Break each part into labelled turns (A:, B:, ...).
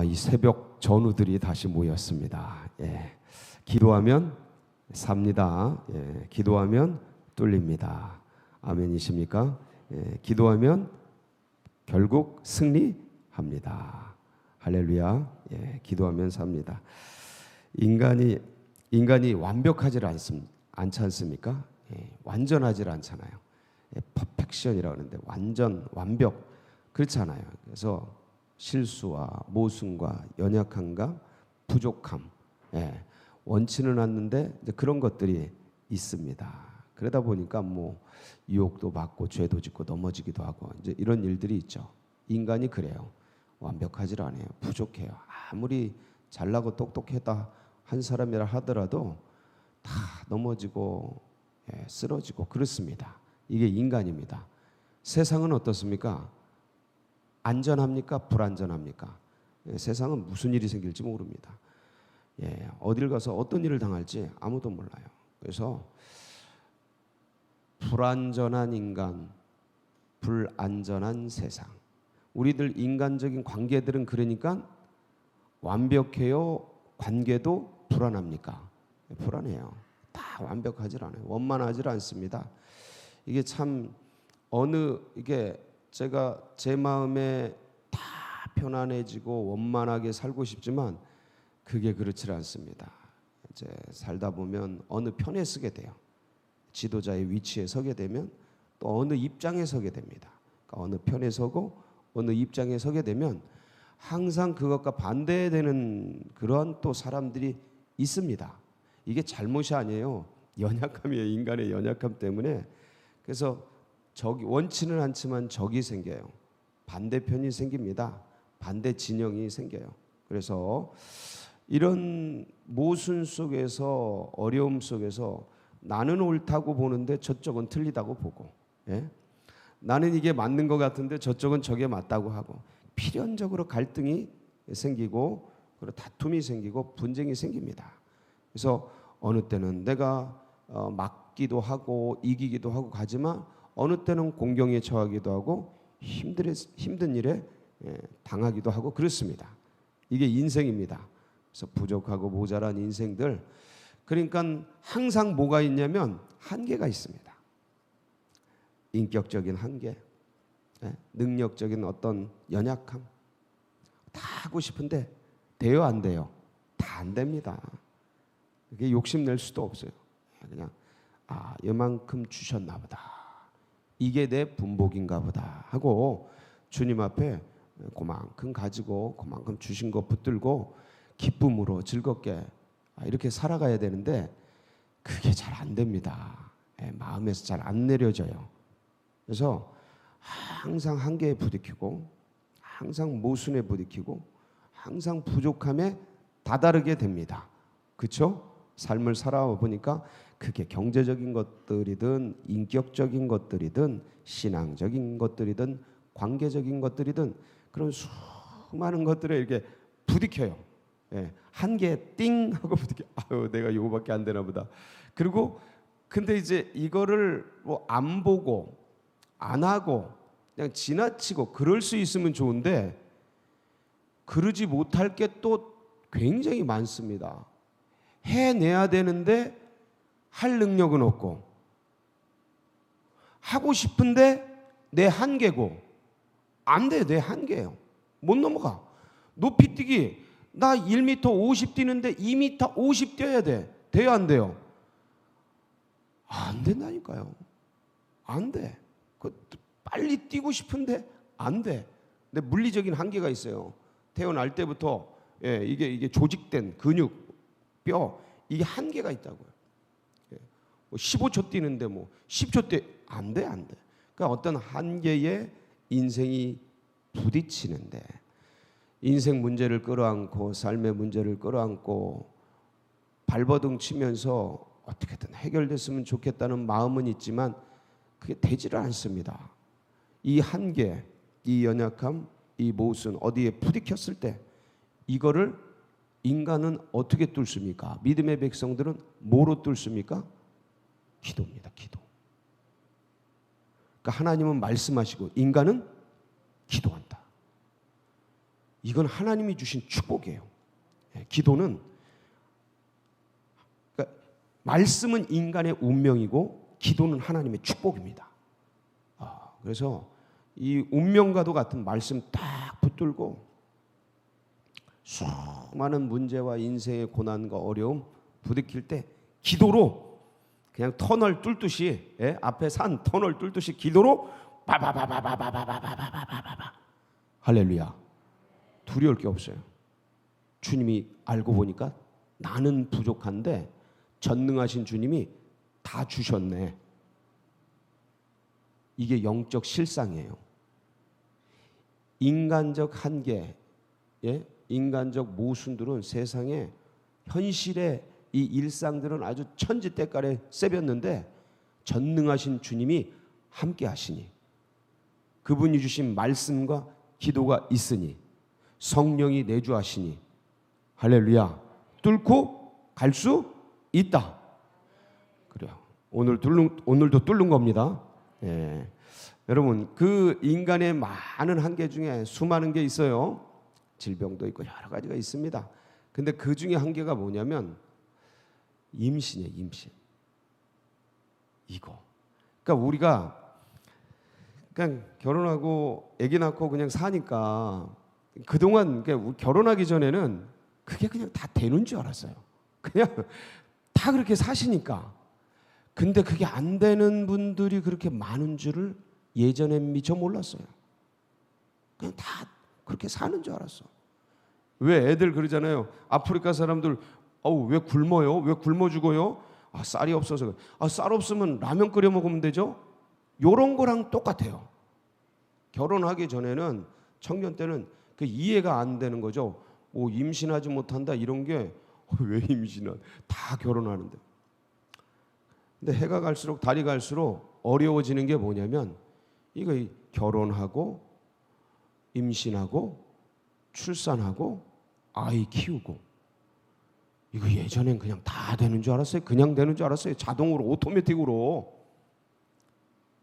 A: 이 새벽 전우들이 다시 모였습니다. 기도하면 삽니다. 기도하면 뚫립니다. 아멘이십니까? 기도하면 결국 승리합니다. 할렐루야. 기도하면 삽니다. 인간이 완벽하지 않지 않습니까? 완전하지 않잖아요. 퍼펙션이라고 하는데 완벽 그렇지 않아요. 그래서 실수와 모순과 연약함과 부족함, 원치는 않는데 이제 그런 것들이 있습니다. 그러다 보니까 뭐 유혹도 받고 죄도 짓고 넘어지기도 하고 이제 이런 일들이 있죠. 인간이 그래요. 완벽하지 않아요. 부족해요. 아무리 잘나고 똑똑하다 한 사람이라 하더라도 다 넘어지고 쓰러지고 그렇습니다. 이게 인간입니다. 세상은 어떻습니까? 안전합니까? 불안전합니까? 세상은 무슨 일이 생길지 모릅니다. 어딜 가서 어떤 일을 당할지 아무도 몰라요. 그래서 불안전한 인간, 불안전한 세상. 우리들 인간적인 관계들은 그러니까 완벽해요? 관계도 불안합니까? 불안해요. 다 완벽하지 않아요. 원만하지 않습니다. 이게 참 이게 제가 제 마음에 다 편안해지고 원만하게 살고 싶지만 그게 그렇지 않습니다. 이제 살다 보면 어느 편에 서게 돼요. 지도자의 위치에 서게 되면 또 어느 입장에 서게 됩니다. 그러니까 어느 편에 서고 어느 입장에 서게 되면 항상 그것과 반대되는 그런 또 사람들이 있습니다. 이게 잘못이 아니에요. 연약함이에요. 인간의 연약함 때문에. 그래서 원치는 않지만 적이 생겨요. 반대편이 생깁니다. 반대 진영이 생겨요. 그래서 이런 모순 속에서 어려움 속에서 나는 옳다고 보는데 저쪽은 틀리다고 보고, 나는 이게 맞는 것 같은데 저쪽은 저게 맞다고 하고 필연적으로 갈등이 생기고 그리고 다툼이 생기고 분쟁이 생깁니다. 그래서 어느 때는 내가 맞기도 하고 이기기도 하고 가지만 어느 때는 공경에 처하기도 하고 힘든 일에 당하기도 하고 그렇습니다. 이게 인생입니다. 그래서 부족하고 모자란 인생들. 그러니까 항상 뭐가 있냐면 한계가 있습니다. 인격적인 한계, 능력적인 어떤 연약함. 다 하고 싶은데 돼요 안 돼요? 다 안 됩니다. 그게 욕심낼 수도 없어요. 그냥 이만큼 주셨나 보다. 이게 내 분복인가 보다 하고 주님 앞에 그만큼 가지고 그만큼 주신 거 붙들고 기쁨으로 즐겁게 이렇게 살아가야 되는데 그게 잘 안 됩니다. 마음에서 잘 안 내려져요. 그래서 항상 한계에 부딪히고 항상 모순에 부딪히고 항상 부족함에 다다르게 됩니다. 그렇죠? 삶을 살아보니까 그게 경제적인 것들이든 인격적인 것들이든 신앙적인 것들이든 관계적인 것들이든 그런 수많은 것들에 이렇게 부딪혀요. 한계에 띵 하고 부딪혀. 내가 이거밖에 안 되나 보다. 그리고 근데 이제 이거를 뭐 안 보고 안 하고 그냥 지나치고 그럴 수 있으면 좋은데 그러지 못할 게 또 굉장히 많습니다. 해내야 되는데 할 능력은 없고 하고 싶은데 내 한계고 안 돼. 내 한계예요. 못 넘어가. 높이 뛰기 나 1m 50 뛰는데 2m 50 뛰어야 돼. 돼요 안 돼요? 안 된다니까요. 안 돼. 빨리 뛰고 싶은데 안 돼. 근데 물리적인 한계가 있어요. 태어날 때부터 이게 조직된 근육, 뼈 이게 한계가 있다고요. 15초 뛰는데 뭐 10초 뛰 안 돼. 그러니까 어떤 한계에 인생이 부딪히는데 인생 문제를 끌어안고 삶의 문제를 끌어안고 발버둥 치면서 어떻게든 해결됐으면 좋겠다는 마음은 있지만 그게 되지를 않습니다. 이 한계, 이 연약함, 이 모순 어디에 부딪혔을 때 이거를 인간은 어떻게 뚫습니까? 믿음의 백성들은 뭐로 뚫습니까? 기도입니다. 기도. 그러니까 하나님은 말씀하시고 인간은 기도한다. 이건 하나님이 주신 축복이에요. 기도는, 그러니까 말씀은 인간의 운명이고 기도는 하나님의 축복입니다. 그래서 이 운명과도 같은 말씀 딱 붙들고 수많은 문제와 인생의 고난과 어려움 부딪힐 때 기도로 그냥 터널 뚫듯이, 앞에 산 터널 뚫듯이 기도로 바바바바바바바바바바바바. 할렐루야. 두려울 게 없어요. 주님이 알고 보니까 나는 부족한데 전능하신 주님이 다 주셨네. 이게 영적 실상이에요. 인간적 한계, 인간적 모순들은 세상에, 현실의 이 일상들은 아주 천지 때깔에 세볐는데 전능하신 주님이 함께 하시니, 그분이 주신 말씀과 기도가 있으니, 성령이 내주하시니, 할렐루야, 뚫고 갈 수 있다. 그래요. 오늘도 뚫는 겁니다. 여러분, 그 인간의 많은 한계 중에 수많은 게 있어요. 질병도 있고 여러 가지가 있습니다. 근데 그 중에 한계가 뭐냐면 임신이에요. 임신. 이거. 그러니까 우리가 그냥 결혼하고 아기 낳고 그냥 사니까, 그동안 그러니까 결혼하기 전에는 그게 그냥 다 되는 줄 알았어요. 그냥 다 그렇게 사시니까. 근데 그게 안 되는 분들이 그렇게 많은 줄을 예전엔 미처 몰랐어요. 그냥 다 그렇게 사는 줄 알았어. 왜 애들 그러잖아요. 아프리카 사람들 왜 굶어요? 왜 굶어 죽어요? 쌀이 없어서. 쌀 없으면 라면 끓여 먹으면 되죠? 요런 거랑 똑같아요. 결혼하기 전에는, 청년 때는 그 이해가 안 되는 거죠. 임신하지 못한다 이런 게 왜 임신한? 다 결혼하는데. 근데 해가 갈수록, 달이 갈수록 어려워지는 게 뭐냐면, 이거 결혼하고 임신하고 출산하고 아이 키우고, 이거 예전엔 그냥 다 되는 줄 알았어요. 그냥 되는 줄 알았어요. 자동으로, 오토매틱으로.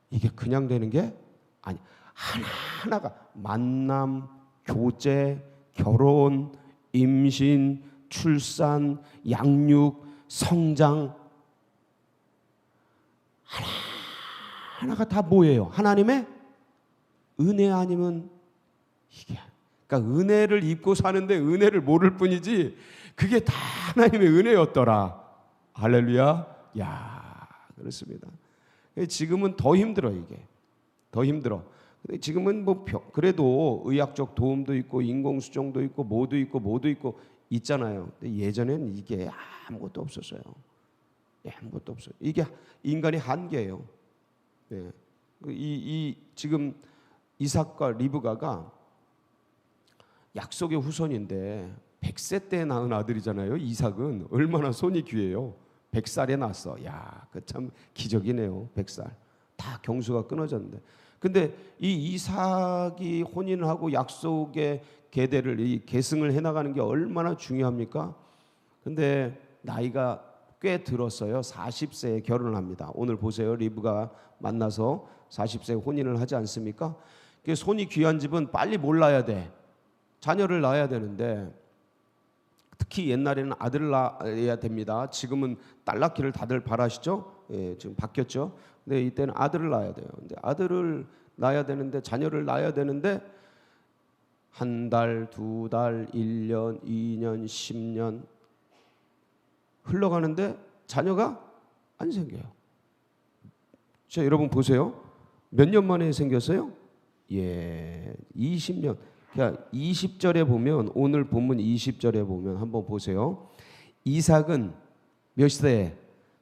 A: 이게 그냥 되는 게 아니, 하나하나가 만남, 교제, 결혼, 임신, 출산, 양육, 성장, 하나하나가 다 뭐예요? 하나님의 은혜 아니면 이게, 그러니까 은혜를 입고 사는데 은혜를 모를 뿐이지 그게 다 하나님의 은혜였더라. 할렐루야. 야, 그렇습니다. 지금은 더 힘들어. 이게 더 힘들어. 근데 지금은 그래도 의학적 도움도 있고 인공수정도 있고 뭐도 있고 있잖아요. 근데 예전에는 이게 아무것도 없었어요. 아무것도 없어요. 이게 인간의 한계예요. 지금 이삭과 리브가가 약속의 후손인데 100세 때 낳은 아들이잖아요. 이삭은 얼마나 손이 귀해요. 100살에 낳았어. 야, 그 참 기적이네요. 100살. 다 경수가 끊어졌는데. 근데 이 이삭이 혼인을 하고 약속의 계대를, 이 계승을 해나가는 게 얼마나 중요합니까? 근데 나이가 꽤 들었어요. 40세에 결혼을 합니다. 오늘 보세요. 리브가 만나서 40세에 혼인을 하지 않습니까? 손이 귀한 집은 빨리 몰라야 돼. 자녀를 낳아야 되는데, 특히 옛날에는 아들을 낳아야 됩니다. 지금은 딸 낳기를 다들 바라시죠? 지금 바뀌었죠. 근데 이때는 아들을 낳아야 돼요. 근데 아들을 낳아야 되는데, 자녀를 낳아야 되는데, 한 달, 두 달, 1년, 2년, 10년 흘러가는데 자녀가 안 생겨요. 자, 여러분 보세요. 몇 년 만에 생겼어요? 20년. 그러니까 20절에 보면, 오늘 본문 20절에 보면 한번 보세요. 이삭은 몇 세에?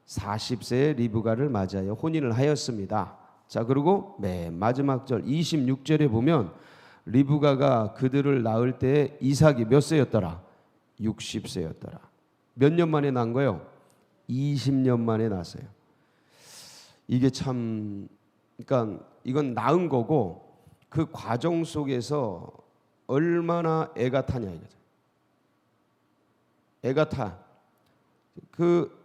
A: 40세에 리브가를 맞아요. 혼인을 하였습니다. 자, 그리고 맨 마지막 절 26절에 보면 리브가가 그들을 낳을 때 이삭이 몇 세였더라? 60세였더라. 몇 년 만에 낳은 거예요? 20년 만에 낳았어요. 이게 참, 그러니까 이건 낳은 거고 그 과정 속에서 얼마나 애가 타냐 이거죠. 애가 타.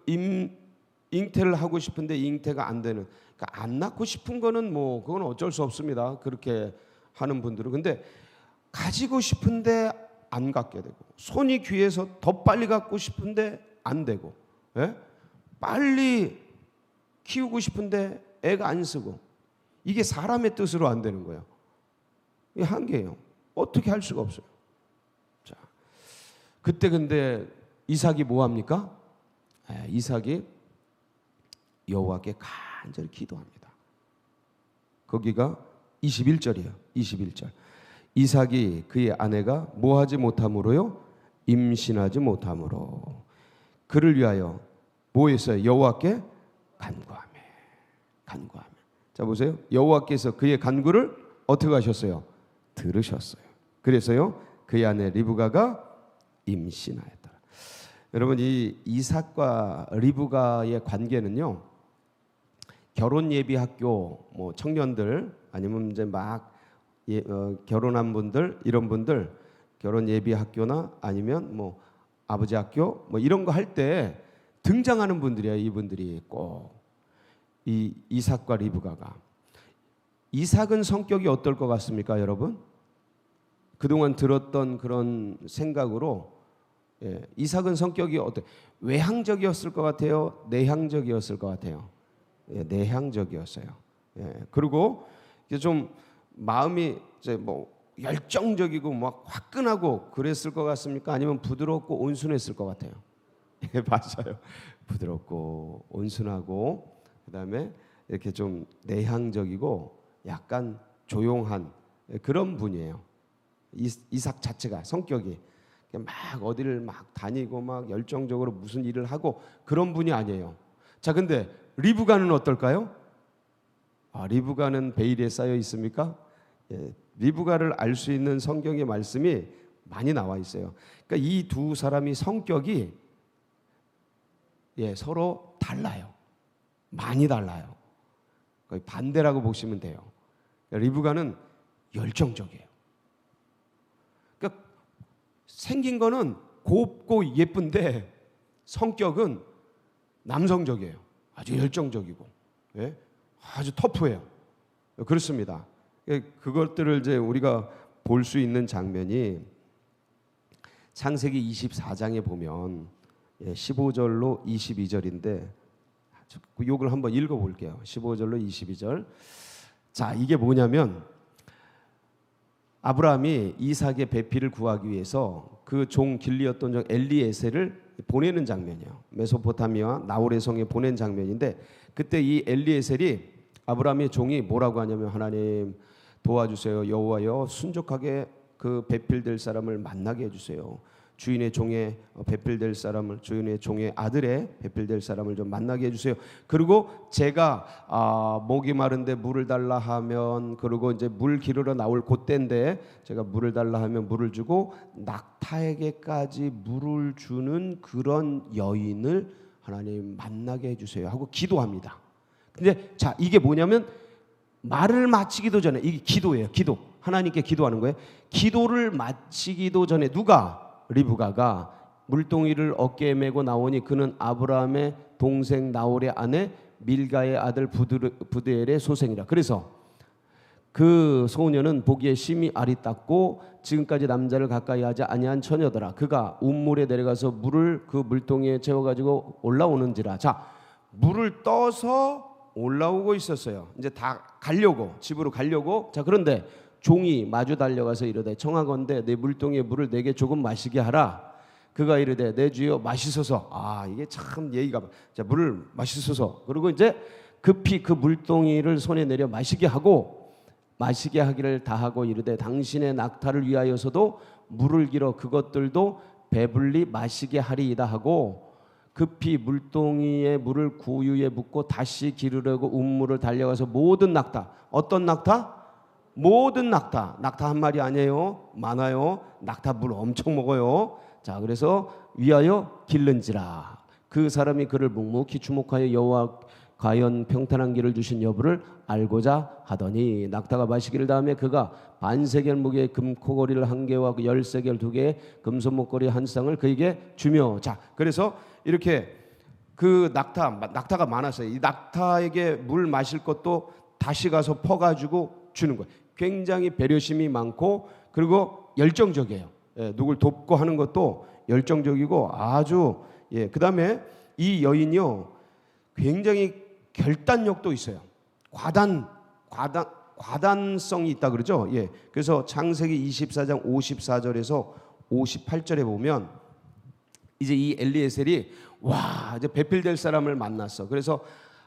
A: 잉태를 하고 싶은데 잉태가 안 되는. 그러니까 안 낳고 싶은 거는 그건 어쩔 수 없습니다. 그렇게 하는 분들은. 근데 가지고 싶은데 안 갖게 되고, 손이 귀해서 더 빨리 갖고 싶은데 안 되고, 예? 빨리 키우고 싶은데 애가 안 쓰고, 이게 사람의 뜻으로 안 되는 거예요. 이게 한계예요. 어떻게 할 수가 없어요. 자, 그때 근데 이삭이 뭐 합니까? 이삭이 여호와께 간절히 기도합니다. 거기가 21절이에요. 21절. 이삭이 그의 아내가 뭐 하지 못함으로요? 임신하지 못함으로 그를 위하여 뭐 했어요? 여호와께 간구하며. 자 보세요. 여호와께서 그의 간구를 어떻게 하셨어요? 들으셨어요. 그래서요 그의 아내 리브가가 임신하였다. 여러분, 이 이삭과 리브가의 관계는요, 결혼 예비 학교 뭐 청년들 아니면 이제 막 결혼한 분들, 이런 분들 결혼 예비 학교나 아니면 뭐 아버지 학교 뭐 이런 거 할 때 등장하는 분들이에요. 이분들이 꼭 이 이삭과 리브가가. 이삭은 성격이 어떨 것 같습니까, 여러분? 그동안 들었던 그런 생각으로 이삭은 성격이 외향적이었을 것 같아요? 내향적이었을 것 같아요? 내향적이었어요. 그리고 좀 마음이 이제 뭐 열정적이고 막 화끈하고 그랬을 것 같습니까? 아니면 부드럽고 온순했을 것 같아요? 맞아요. 부드럽고 온순하고 그다음에 이렇게 좀 내향적이고 약간 조용한 그런 분이에요. 이삭 자체가 성격이 막 어디를 막 다니고 막 열정적으로 무슨 일을 하고 그런 분이 아니에요. 자, 근데 리브가는 어떨까요? 리브가는 베일에 쌓여 있습니까? 리브가를 알 수 있는 성경의 말씀이 많이 나와 있어요. 그러니까 이 두 사람이 성격이 서로 달라요. 많이 달라요. 거의 반대라고 보시면 돼요. 리브가는 열정적이에요. 그러니까 생긴 거는 곱고 예쁜데 성격은 남성적이에요. 아주 열정적이고, 아주 터프해요. 그렇습니다. 그것들을 이제 우리가 볼 수 있는 장면이 창세기 24장에 보면 15절로 22절인데 이걸 한번 읽어볼게요. 15절로 22절. 자, 이게 뭐냐면 아브라함이 이삭의 배필을 구하기 위해서 그 종 길리었던 종 엘리에셀을 보내는 장면이에요. 메소포타미아 나홀의 성에 보낸 장면인데 그때 이 엘리에셀이 아브라함의 종이 뭐라고 하냐면 하나님 도와주세요. 여호와여 순족하게 그 배필될 사람을 만나게 해주세요. 주인의 종의 배필될 사람을 주인의 종의 아들의 배필될 사람을 좀 만나게 해주세요. 그리고 제가 목이 마른데 물을 달라 하면 그리고 이제 물 기르러 나올 그때인데 제가 물을 달라 하면 물을 주고 낙타에게까지 물을 주는 그런 여인을 하나님 만나게 해주세요 하고 기도합니다. 근데 자 이게 뭐냐면 말을 마치기도 전에 이게 기도예요. 기도. 하나님께 기도하는 거예요. 기도를 마치기도 전에 누가? 리브가가 물동이를 어깨에 메고 나오니 그는 아브라함의 동생 나홀의 아내 밀가의 아들 부드엘의 소생이라. 그래서 그 소녀는 보기에 심히 아리따고 지금까지 남자를 가까이 하지 아니한 처녀더라. 그가 운물에 내려가서 물을 그 물동이에 채워가지고 올라오는지라. 자, 물을 떠서 올라오고 있었어요. 이제 다 가려고, 집으로 가려고. 자, 그런데 종이 마주 달려가서 이르되 청하건대 내 물동이에 물을 내게 조금 마시게 하라. 그가 이르되 내 주여 마시소서. 이게 참 예의가. 자, 물을 마시소서. 그리고 이제 급히 그 물동이를 손에 내려 마시게 하고 마시게 하기를 다하고 이르되 당신의 낙타를 위하여서도 물을 길어 그것들도 배불리 마시게 하리이다 하고 급히 물동이에 물을 구유에 붓고 다시 기르려고 운물을 달려가서 모든 낙타. 어떤 낙타? 모든 낙타. 낙타 한 마리 아니에요. 많아요. 낙타 물 엄청 먹어요. 자, 그래서 위하여 길른지라. 그 사람이 그를 묵묵히 주목하여 여호와 과연 평탄한 길을 주신 여부를 알고자 하더니 낙타가 마시기를 다음에 그가 반세겔 무게의 금코거리를 한 개와 10세겔 2개의 금손 목걸이 한 쌍을 그에게 주며. 자, 그래서 이렇게 그 낙타가 많았어요. 이 낙타에게 물 마실 것도 다시 가서 퍼가지고 주는 거예요. 굉장히 배려심이 많고 그리고 열정적이에요. 누굴 돕고 하는 것도 열정적이고 아주 그다음에 이 여인이요 굉장히 결단력도 있어요. 과단성이 있다 그러죠. 그래서 창세기 24장 54절에서 58절에 보면 이제 이 엘리에셀이 이제 배필될 사람을 만났어. 그래서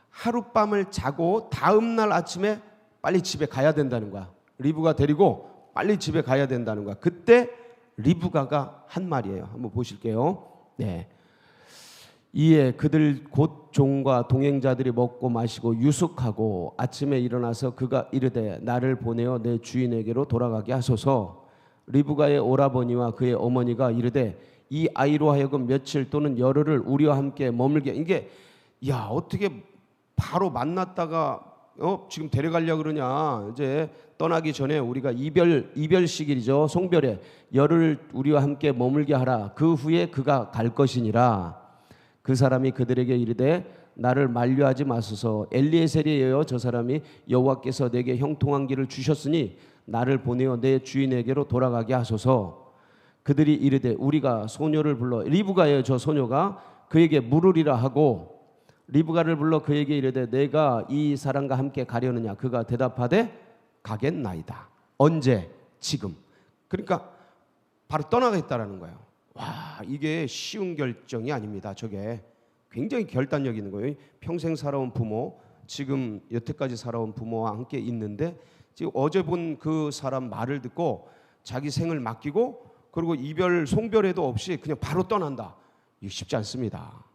A: 하룻밤을 자고 다음 날 아침에 빨리 집에 가야 된다는 거야. 리브가 데리고 빨리 집에 가야 된다는 거야. 그때 리브가가 한 말이에요. 한번 보실게요. 이에 그들 곧 종과 동행자들이 먹고 마시고 유숙하고 아침에 일어나서 그가 이르되 나를 보내어 내 주인에게로 돌아가게 하소서. 리브가의 오라버니와 그의 어머니가 이르되 이 아이로 하여금 며칠 또는 열흘을 우리와 함께 머물게. 이게 어떻게 바로 만났다가 지금 데려가려고 그러냐. 이제 떠나기 전에 우리가 이별식일이죠. 송별회 열흘 우리와 함께 머물게 하라. 그 후에 그가 갈 것이니라. 그 사람이 그들에게 이르되 나를 만류하지 마소서. 엘리에셀이에요. 저 사람이 여호와께서 내게 형통한 길을 주셨으니 나를 보내어 내 주인에게로 돌아가게 하소서. 그들이 이르되 우리가 소녀를 불러, 리브가예요. 저 소녀가 그에게 물으리라 하고 리브가를 불러 그에게 이르되 내가 이 사람과 함께 가려느냐. 그가 대답하되 가겠나이다. 언제? 지금. 그러니까 바로 떠나겠다라는 거예요. 이게 쉬운 결정이 아닙니다. 저게 굉장히 결단력 있는 거예요. 평생 살아온 부모, 지금 여태까지 살아온 부모와 함께 있는데 지금 어제 본 그 사람 말을 듣고 자기 생을 맡기고 그리고 송별회도 없이 그냥 바로 떠난다. 이거 쉽지 않습니다.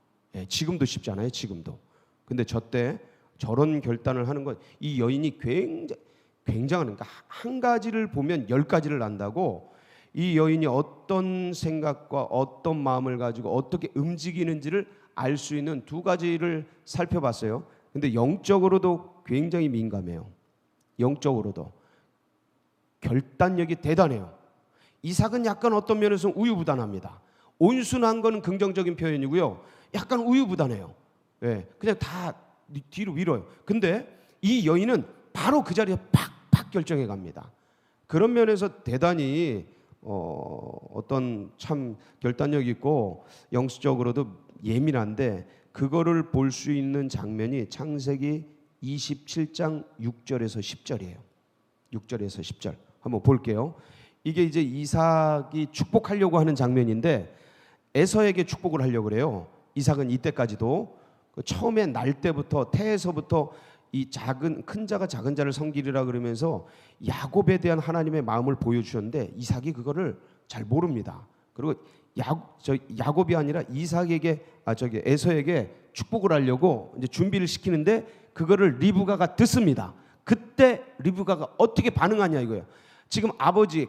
A: 지금도 쉽지 않아요. 지금도. 근데 저때 저런 결단을 하는 건 이 여인이 굉장한, 그러니까 한 가지를 보면 10가지를 안다고. 이 여인이 어떤 생각과 어떤 마음을 가지고 어떻게 움직이는지를 알 수 있는 2가지를 살펴봤어요. 근데 영적으로도 굉장히 민감해요. 영적으로도 결단력이 대단해요. 이삭은 약간 어떤 면에서는 우유부단합니다. 온순한 거는 긍정적인 표현이고요. 약간 우유부단해요. 그냥 다 뒤로 밀어요. 근데 이 여인은 바로 그 자리에 팍팍 결정해 갑니다. 그런 면에서 대단히 어떤 참 결단력 있고 영수적으로도 예민한데 그거를 볼 수 있는 장면이 창세기 27장 6절에서 10절이에요. 6절에서 10절 한번 볼게요. 이게 이제 이삭이 축복하려고 하는 장면인데 에서에게 축복을 하려고 그래요. 이삭은 이때까지도 처음에 날 때부터 태에서부터 이 큰 자가 작은 자를 섬기리라 그러면서 야곱에 대한 하나님의 마음을 보여주셨는데 이삭이 그거를 잘 모릅니다. 그리고 야곱이 아니라 에서에게 축복을 하려고 이제 준비를 시키는데 그거를 리브가가 듣습니다. 그때 리브가가 어떻게 반응하냐 이거예요. 지금 아버지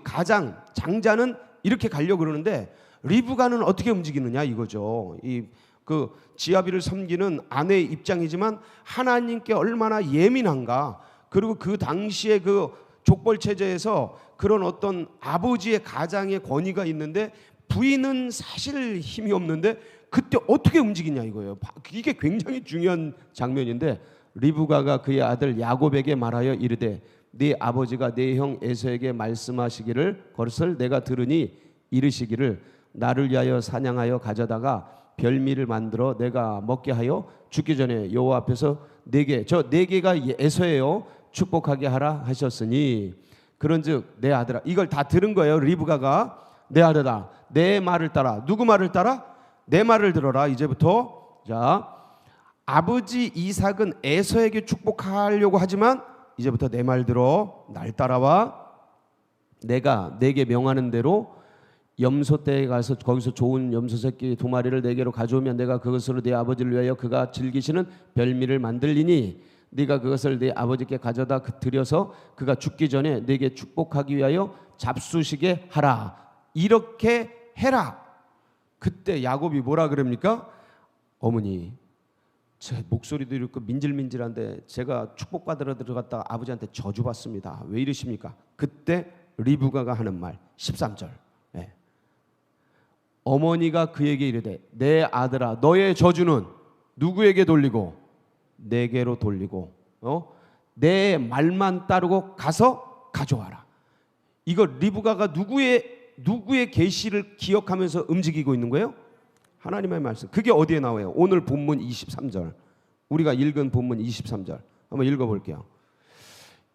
A: 장자는 이렇게 가려고 그러는데 리브가는 어떻게 움직이느냐 이거죠. 그 지아비를 섬기는 아내의 입장이지만 하나님께 얼마나 예민한가. 그리고 그 당시에 그 족벌 체제에서 그런 어떤 아버지의 가장의 권위가 있는데 부인은 사실 힘이 없는데 그때 어떻게 움직이냐 이거예요. 이게 굉장히 중요한 장면인데 리브가가 그의 아들 야곱에게 말하여 이르되 네 아버지가 네 형 에서에게 말씀하시기를 그것을 내가 들으니 이르시기를 나를 위하여 사냥하여 가져다가 별미를 만들어 내가 먹게 하여 죽기 전에 여호와 앞에서 네 개가 에서예요. 축복하게 하라 하셨으니 그런즉 내 아들아. 이걸 다 들은 거예요. 리브가가 내 아들아 내 말을 따라. 누구 말을 따라? 내 말을 들어라. 이제부터 자 아버지 이삭은 에서에게 축복하려고 하지만 이제부터 내 말 들어. 날 따라와. 내가 네게 명하는 대로 염소떼에 가서 거기서 좋은 염소 새끼 2마리를 네게로 가져오면 내가 그것으로 네 아버지를 위하여 그가 즐기시는 별미를 만들리니 네가 그것을 네 아버지께 가져다 드려서 그가 죽기 전에 네게 축복하기 위하여 잡수시게 하라. 이렇게 해라. 그때 야곱이 뭐라 그럽니까? 어머니 제 목소리도 이렇게 민질민질한데 제가 축복받으러 들어갔다가 아버지한테 저주받습니다. 왜 이러십니까? 그때 리브가가 하는 말 13절 어머니가 그에게 이르되 내 아들아 너의 저주는 누구에게 돌리고 내게로 돌리고 내 말만 따르고 가서 가져와라. 이거 리브가가 누구의 누구의 계시를 기억하면서 움직이고 있는 거예요? 하나님의 말씀. 그게 어디에 나와요? 오늘 본문 23절. 우리가 읽은 본문 23절. 한번 읽어볼게요.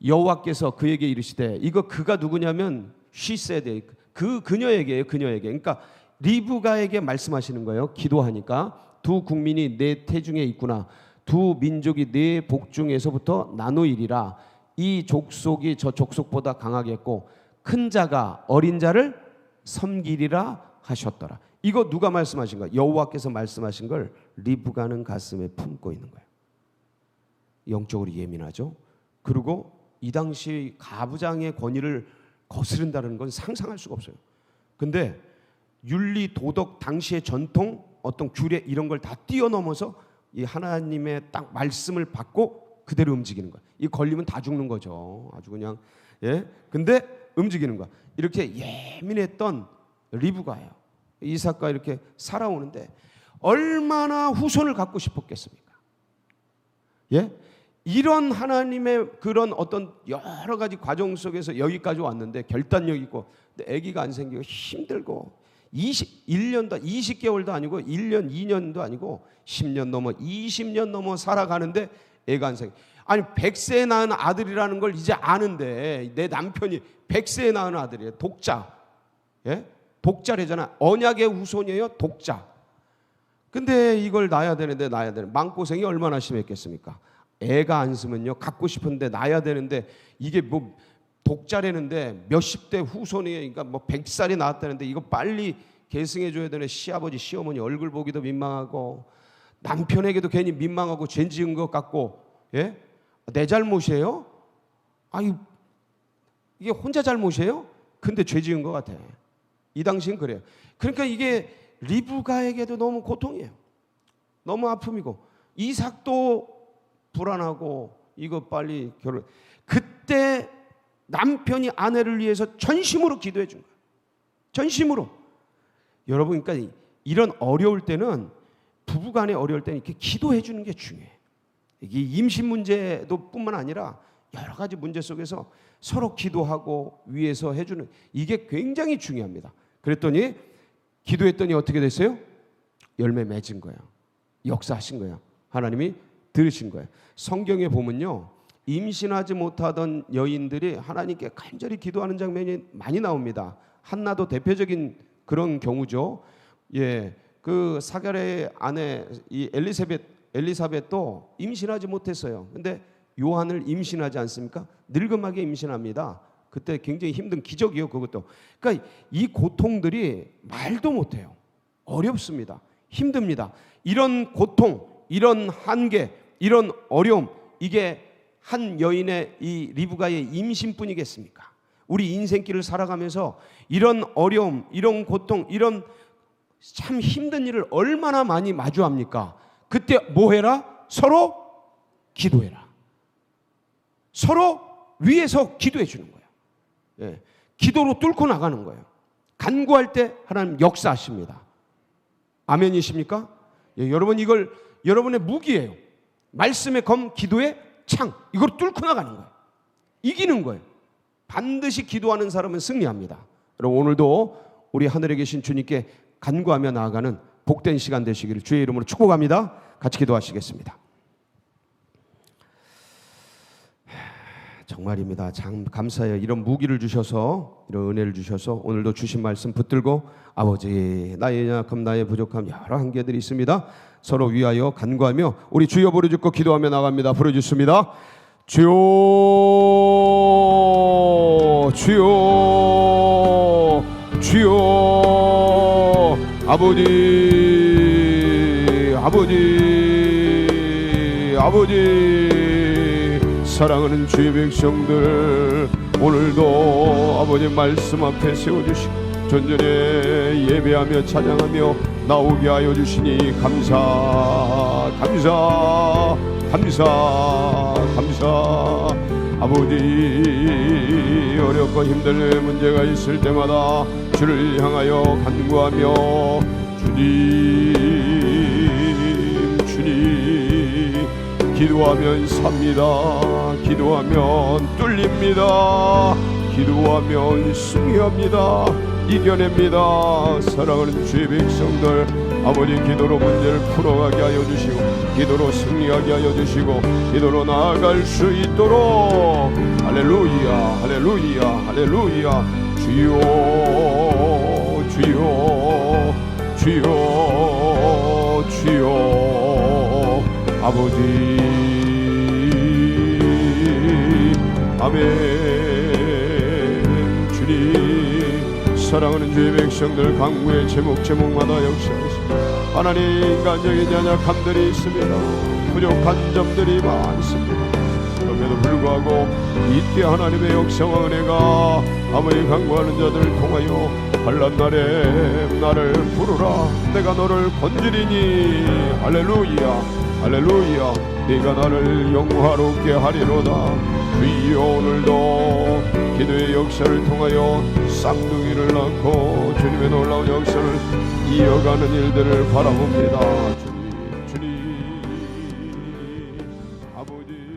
A: 여호와께서 그에게 이르시되, 이거 그가 누구냐면 she said, 그녀에게요. 그녀에게. 그러니까 리브가에게 말씀하시는 거예요. 기도하니까 두 국민이 내 태중에 있구나. 두 민족이 내 복중에서부터 나누이리라. 이 족속이 저 족속보다 강하겠고 큰 자가 어린 자를 섬기리라 하셨더라. 이거 누가 말씀하신 거예요? 여호와께서 말씀하신 걸 리브가는 가슴에 품고 있는 거예요. 영적으로 예민하죠. 그리고 이 당시 가부장의 권위를 거스른다는 건 상상할 수가 없어요. 근데 윤리, 도덕, 당시의 전통, 어떤 규례 이런 걸 다 뛰어넘어서 이 하나님의 딱 말씀을 받고 그대로 움직이는 거야. 이 걸리면 다 죽는 거죠. 아주 그냥. 근데 움직이는 거야. 이렇게 예민했던 리브가예요. 이삭과 이렇게 살아오는데 얼마나 후손을 갖고 싶었겠습니까? 이런 하나님의 그런 어떤 여러 가지 과정 속에서 여기까지 왔는데 결단력 있고, 근데 아기가 안 생기고 힘들고 21년도 20개월도 아니고 1년 2년도 아니고 10년 넘어 20년 넘어 살아가는데 애가 안 생겨. 아니 100세에 낳은 아들이라는 걸 이제 아는데 내 남편이 100세에 낳은 아들이에요. 독자. 독자래잖아. 언약의 후손이에요. 독자. 근데 이걸 낳아야 되는데 마음고생이 얼마나 심했겠습니까? 애가 안 쓰면요 갖고 싶은데 낳아야 되는데 이게 뭐 독자라는데 몇십 대 후손이에요. 그러니까 뭐 100살이 낳았다는데 이거 빨리 계승해 줘야 되는 시아버지 시어머니 얼굴 보기도 민망하고 남편에게도 괜히 민망하고 죄 지은 것 같고. 내 잘못이에요? 아니 이게 혼자 잘못이에요? 근데 죄 지은 것 같아. 이 당시엔 그래요. 그러니까 이게 리브가에게도 너무 고통이에요. 너무 아픔이고 이삭도 불안하고 이거 빨리 결혼. 그때 남편이 아내를 위해서 전심으로 기도해 준 거예요. 전심으로. 여러분, 그러니까 이런 어려울 때는 부부간에 어려울 때는 이렇게 기도해 주는 게 중요해요. 이게 임신 문제도 뿐만 아니라 여러 가지 문제 속에서 서로 기도하고 위해서 해주는 이게 굉장히 중요합니다. 그랬더니 기도했더니 어떻게 됐어요? 열매 맺은 거예요. 역사하신 거예요. 하나님이 들으신 거예요. 성경에 보면요 임신하지 못하던 여인들이 하나님께 간절히 기도하는 장면이 많이 나옵니다. 한나도 대표적인 그런 경우죠. 그 사가랴의 아내 이 엘리사벳도 임신하지 못했어요. 근데 요한을 임신하지 않습니까? 늙음하게 임신합니다. 그때 굉장히 힘든 기적이요, 그것도. 그러니까 이 고통들이 말도 못해요. 어렵습니다. 힘듭니다. 이런 고통, 이런 한계, 이런 어려움, 이게 한 여인의 이 리브가의 임신뿐이겠습니까? 우리 인생길을 살아가면서 이런 어려움, 이런 고통, 이런 참 힘든 일을 얼마나 많이 마주합니까? 그때 뭐 해라? 서로 기도해라. 서로 위에서 기도해 주는 거예요. 기도로 뚫고 나가는 거예요. 간구할 때 하나님 역사하십니다. 아멘이십니까? 여러분 이걸 여러분의 무기예요. 말씀의 검, 기도의 창, 이걸 뚫고 나가는 거예요. 이기는 거예요. 반드시 기도하는 사람은 승리합니다. 여러분 오늘도 우리 하늘에 계신 주님께 간구하며 나아가는 복된 시간 되시기를 주의 이름으로 축복합니다. 같이 기도하시겠습니다. 정말입니다. 참 감사해요. 이런 무기를 주셔서, 이런 은혜를 주셔서 오늘도 주신 말씀 붙들고 아버지, 나의 연약함, 나의 부족함, 여러 한계들이 있습니다. 서로 위하여 간구하며 우리 주여 부르짖고 기도하며 나갑니다. 부르짖습니다. 주여, 주여, 주여. 아버지, 아버지, 아버지. 사랑하는 주의 백성들, 오늘도 아버지 말씀 앞에 세워주시고 전전에 예배하며 찬양하며 나오게 하여 주시니 감사, 감사, 감사, 감사. 아버지, 어렵고 힘든 문제가 있을 때마다 주를 향하여 간구하며 주님, 주님, 기도하면 삽니다. 기도하면 뚫립니다. 기도하면 승리합니다.
B: 이겨냅니다. 사랑하는 주의 백성들, 아버지 기도로 문제를 풀어가게 하여 주시고, 기도로 승리하게 하여 주시고, 기도로 나아갈 수 있도록. 할렐루야 할렐루야 할렐루야. 주여 주여 주여 주여. 아버지 아멘. 주님, 사랑하는 주의 백성들 강구의 제목마다 역사하시고, 하나님, 인간적인 연약함들이 있습니다. 부족한 점들이 많습니다. 그럼에도 불구하고 이때 하나님의 역사와 은혜가 아무리 강구하는 자들을 통하여 환난 날에 나를 부르라, 내가 너를 건지리니. 할렐루야 할렐루야. 네가 나를 영화롭게 하리로다. 주여, 오늘도 기도의 역사를 통하여 쌍둥이를 낳고 주님의 놀라운 역사를 이어가는 일들을 바라봅니다. 주님, 주님, 아버지.